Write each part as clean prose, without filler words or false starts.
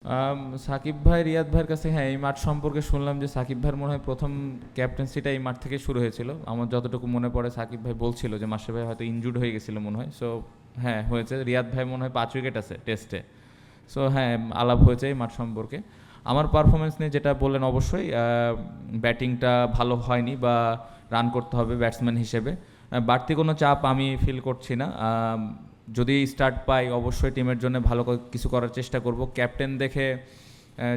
সাকিব ভাই, রিয়াদ ভাইয়ের কাছে হ্যাঁ এই মাঠ সম্পর্কে শুনলাম যে সাকিব ভাইয়ের মনে হয় প্রথম ক্যাপ্টেন্সিটা এই মাঠ থেকে শুরু হয়েছিল। আমার যতটুকু মনে পড়ে সাকিব ভাই বলছিল যে মাশরাফি ভাই হয়তো ইনজুর্ড হয়ে গেছিল মনে হয়। সো হ্যাঁ হয়েছে। রিয়াদ ভাই মনে হয় 5 উইকেট আছে টেস্টে। সো হ্যাঁ আলাপ হয়েছে এই মাঠ সম্পর্কে। আমার পারফরমেন্স নিয়ে যেটা বললেন, অবশ্যই ব্যাটিংটা ভালো হয়নি বা রান করতে হবে ব্যাটসম্যান হিসেবে। বাড়তি কোনো চাপ আমি ফিল করছি না। যদি স্টার্ট পাই অবশ্যই টিমের জন্য ভালো কিছু করার চেষ্টা করব। ক্যাপ্টেন দেখে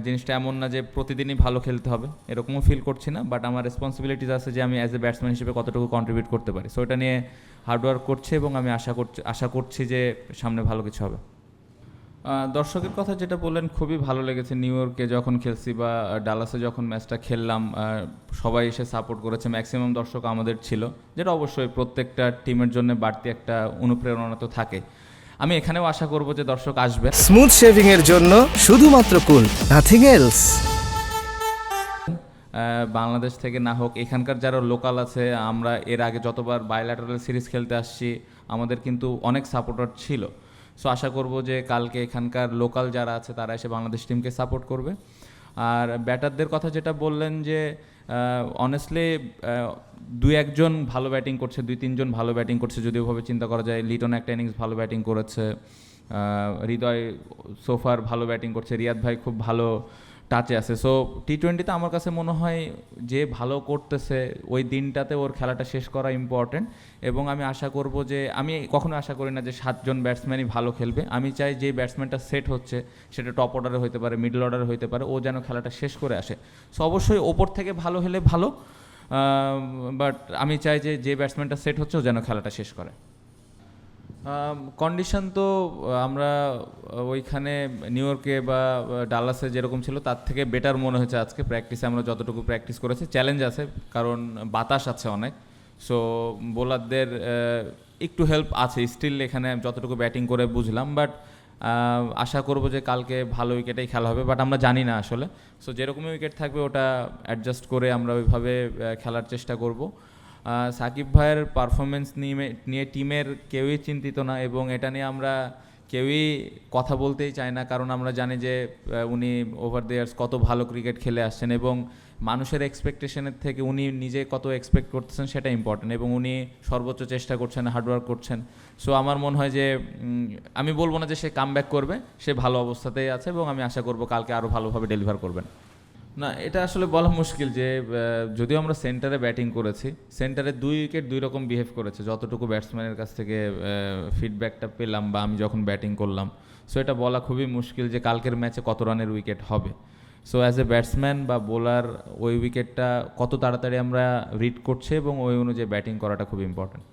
জিনিসটা এমন না যে প্রতিদিনই ভালো খেলতে হবে, এরকমও ফিল করছি না। বাট আমার রেসপন্সিবিলিটিস আছে যে আমি অ্যাজ এ ব্যাটসম্যান হিসেবে কতটুকু কন্ট্রিবিউট করতে পারি। সো এটা নিয়ে হার্ডওয়ার্ক করছি এবং আমি আশা করছি যে সামনে ভালো কিছু হবে। দর্শকের কথা যেটা বললেন খুবই ভালো লেগেছে। নিউ ইয়র্কে যখন খেলছি বা ডালাসে যখন ম্যাচটা খেললাম, সবাই এসে সাপোর্ট করেছে, ম্যাক্সিমাম দর্শক আমাদের ছিল, যেটা অবশ্যই প্রত্যেকটা টিমের জন্য বাড়তি একটা অনুপ্রেরণা তো থাকে। আমি এখানেও আশা করব যে দর্শক আসবে। স্মুথ শেভিং এর জন্য শুধুমাত্র কুল, নাথিং এলস। বাংলাদেশ থেকে না হোক, এখানকার যারা লোকাল আছে, আমরা এর আগে যতবার বাইল্যাটারাল সিরিজ খেলতে আসছি আমাদের কিন্তু অনেক সাপোর্টার ছিল। সো আশা করব যে কালকে এখানকার লোকাল যারা আছে তারা এসে বাংলাদেশ টিমকে সাপোর্ট করবে। আর ব্যাটারদের কথা যেটা বললেন যে অনেস্টলি 2-1 ভালো ব্যাটিং করছে, 2-3 জন ভালো ব্যাটিং করছে যদি ওভাবে চিন্তা করা যায়। লিটন একটা ইনিংস ভালো ব্যাটিং করেছে, হৃদয় সোফার ভালো ব্যাটিং করছে, রিয়াদ ভাই খুব ভালো টাচে আছে। সো টি-20তে আমার কাছে মনে হয় যে ভালো করতেছে ওই দিনটাতে ওর খেলাটা শেষ করা ইম্পর্টেন্ট। এবং আমি আশা করব যে, আমি কখনো আশা করি না যে 7 জন ব্যাটসম্যানই ভালো খেলবে। আমি চাই যে ব্যাটসম্যানটা সেট হচ্ছে সেটা টপ অর্ডারে হতে পারে, মিডল অর্ডারে হতে পারে, ও যেন খেলাটা শেষ করে আসে। সো অবশ্যই ওপর থেকে ভালো হলে ভালো, বাট আমি চাই যে যে ব্যাটসম্যানটা সেট হচ্ছে ও যেন খেলাটা শেষ করে। কন্ডিশন তো আমরা ওইখানে নিউ ইয়র্কে বা ডালাসে যেরকম ছিল তার থেকে বেটার মনে হয়েছে আজকে প্র্যাকটিসে। আমরা যতটুকু প্র্যাকটিস করেছি, চ্যালেঞ্জ আছে কারণ বাতাস আছে অনেক। সো বোলারদের একটু হেল্প আছে স্টিল এখানে যতটুকু ব্যাটিং করে বুঝলাম। বাট আশা করব যে কালকে ভালো উইকেটেই খেলা হবে, বাট আমরা জানি না আসলে। সো যেরকমই উইকেট থাকবে ওটা অ্যাডজাস্ট করে আমরা ওইভাবে খেলার চেষ্টা করব। সাকিব ভাইয়ের পারফরমেন্স নিয়ে টিমের কেউই চিন্তিত না এবং এটা নিয়ে আমরা কেউই কথা বলতেই চাই না, কারণ আমরা জানি যে উনি ওভার দ্য ইয়ার্স কত ভালো ক্রিকেট খেলে আসছেন এবং মানুষের এক্সপেকটেশনের থেকে উনি নিজে কত এক্সপেক্ট করতেছেন সেটা ইম্পর্টেন্ট এবং উনি সর্বোচ্চ চেষ্টা করছেন, হার্ডওয়ার্ক করছেন। সো আমার মনে হয় যে আমি বলবো না যে সে কামব্যাক করবে, সে ভালো অবস্থাতেই আছে এবং আমি আশা করব কালকে আরও ভালোভাবে ডেলিভার করবেন। না, এটা আসলে বলা মুশকিল যে যদিও আমরা সেন্টারে ব্যাটিং করেছি, সেন্টারে 2 উইকেট 2 রকম বিহেভ করেছে যতটুকু ব্যাটসম্যানের কাছ থেকে ফিডব্যাকটা পেলাম বা আমি যখন ব্যাটিং করলাম। সো এটা বলা খুবই মুশকিল যে কালকের ম্যাচে কত রানের উইকেট হবে। সো অ্যাজ এ ব্যাটসম্যান বা বোলার ওই উইকেটটা কত তাড়াতাড়ি আমরা রিড করছে এবং ওই অনুযায়ী ব্যাটিং করাটা খুব ইম্পর্টেন্ট।